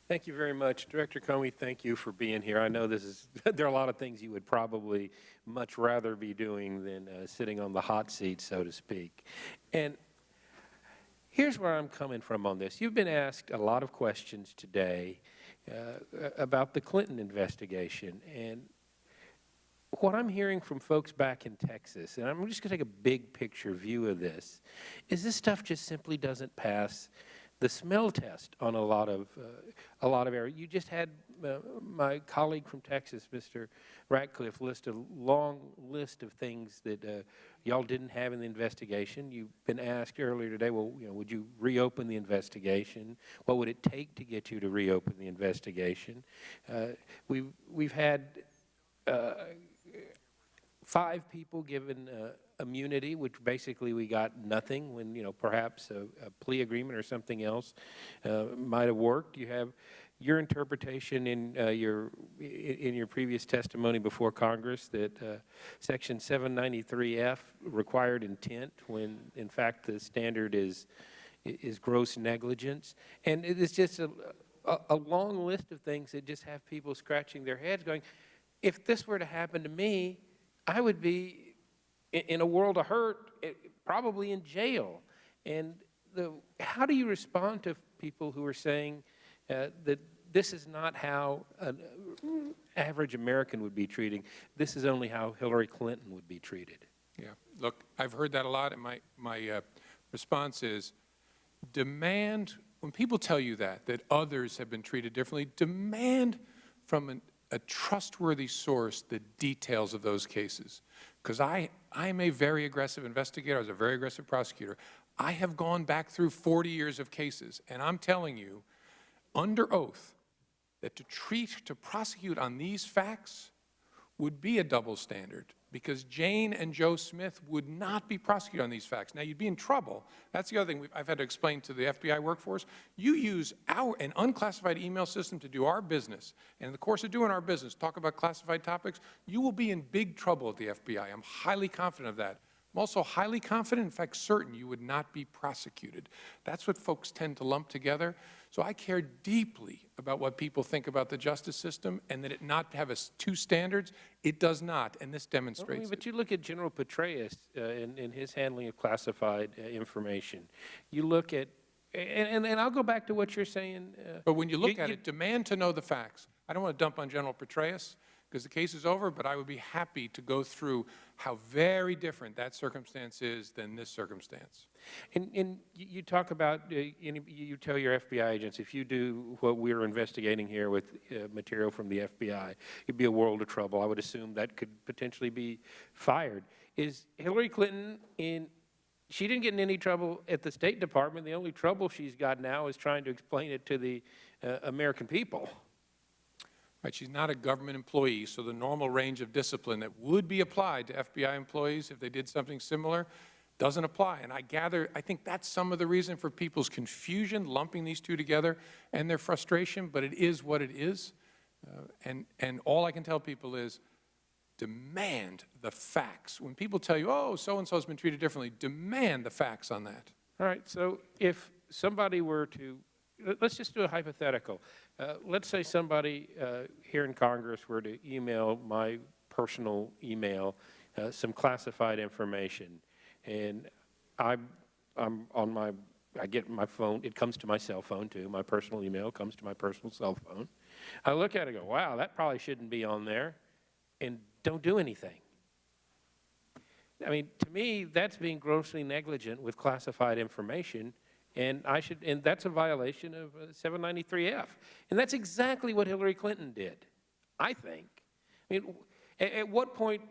Thank you very much. Director Comey, thank you for being here. I know there are a lot of things you would probably much rather be doing than sitting on the hot seat, so to speak. And here's where I'm coming from on this. You've been asked a lot of questions today about the Clinton investigation. And what I'm hearing from folks back in Texas, and I'm just going to take a big picture view of this, is this stuff just simply doesn't pass the smell test on a lot of areas. You just had my colleague from Texas, Mr. Ratcliffe, list a long list of things that y'all didn't have in the investigation. You've been asked earlier today, well, would you reopen the investigation? What would it take to get you to reopen the investigation? We've had 5 people given immunity, which basically we got nothing when, perhaps a plea agreement or something else might have worked. You have your interpretation in your previous testimony before Congress that Section 793F required intent when, in fact, the standard is gross negligence. And it is just a long list of things that just have people scratching their heads going, if this were to happen to me, I would be in a world of hurt, probably in jail. And how do you respond to people who are saying that this is not how an average American would be treated? This is only how Hillary Clinton would be treated. Yeah, look, I've heard that a lot, and my response is demand, when people tell you that others have been treated differently, demand from a trustworthy source the details of those cases. Because I'm a very aggressive investigator. I was a very aggressive prosecutor. I have gone back through 40 years of cases, and I'm telling you, under oath, that to prosecute on these facts would be a double standard, because Jane and Joe Smith would not be prosecuted on these facts. Now, you'd be in trouble. That's the other thing I've had to explain to the FBI workforce. You use an unclassified email system to do our business, and in the course of doing our business, talk about classified topics, you will be in big trouble at the FBI. I'm highly confident of that. I'm also highly confident, in fact certain, you would not be prosecuted. That's what folks tend to lump together. So I care deeply about what people think about the justice system, and that it not have 2 standards. It does not, and this demonstrates But you look at General Petraeus in his handling of classified information. You look at, and I'll go back to what you're saying. But when you look at it, demand to know the facts. I don't want to dump on General Petraeus, because the case is over, but I would be happy to go through how very different that circumstance is than this circumstance. And you talk about, you tell your FBI agents, if you do what we're investigating here with material from the FBI, you'd be a world of trouble. I would assume that could potentially be fired. Is Hillary Clinton she didn't get in any trouble at the State Department. The only trouble she's got now is trying to explain it to the American people. Right, she's not a government employee, so the normal range of discipline that would be applied to FBI employees if they did something similar doesn't apply. And I think that's some of the reason for people's confusion, lumping these 2 together, and their frustration, but it is what it is. And all I can tell people is demand the facts. When people tell you, oh, so-and-so has been treated differently, demand the facts on that. All right, so if somebody were to, let's just do a hypothetical. Let's say somebody here in Congress were to email my personal email some classified information, and I get my phone, it comes to my cell phone too, my personal email comes to my personal cell phone. I look at it and go, wow, that probably shouldn't be on there, and don't do anything. I mean, to me, that's being grossly negligent with classified information. And that's a violation of 793F. And that's exactly what Hillary Clinton did, I think. I mean, at what point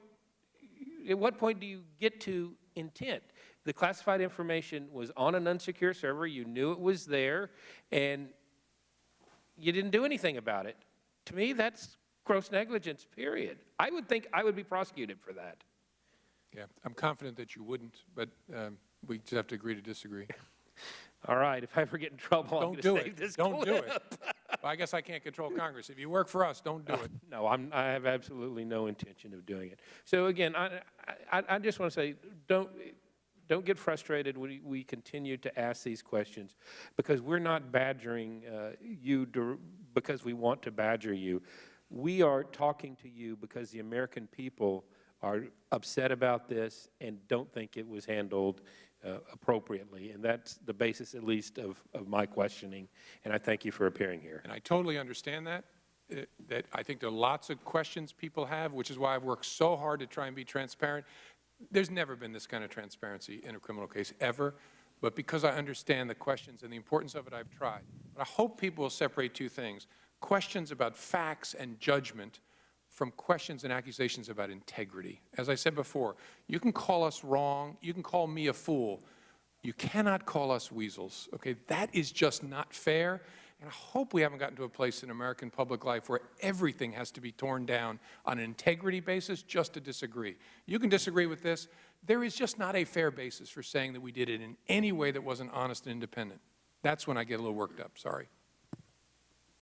do you get to intent? The classified information was on an unsecure server, you knew it was there, and you didn't do anything about it. To me, that's gross negligence, period. I would think I would be prosecuted for that. Yeah, I'm confident that you wouldn't, but we just have to agree to disagree. All right, if I ever get in trouble, I'm going to save this clip. Don't do it. Well, I guess I can't control Congress. If you work for us, don't do it. No, I have absolutely no intention of doing it. So again, I just want to say, don't get frustrated when we continue to ask these questions, because we're not badgering you because we want to badger you. We are talking to you because the American people are upset about this and don't think it was handled appropriately. And that's the basis, at least, of my questioning. And I thank you for appearing here. And I totally understand that. That I think there are lots of questions people have, which is why I've worked so hard to try and be transparent. There's never been this kind of transparency in a criminal case, ever. But because I understand the questions and the importance of it, I've tried. But I hope people will separate two things: questions about facts and judgment from questions and accusations about integrity. As I said before, you can call us wrong, you can call me a fool, you cannot call us weasels, okay? That is just not fair, and I hope we haven't gotten to a place in American public life where everything has to be torn down on an integrity basis just to disagree. You can disagree with this. There is just not a fair basis for saying that we did it in any way that wasn't honest and independent. That's when I get a little worked up, sorry.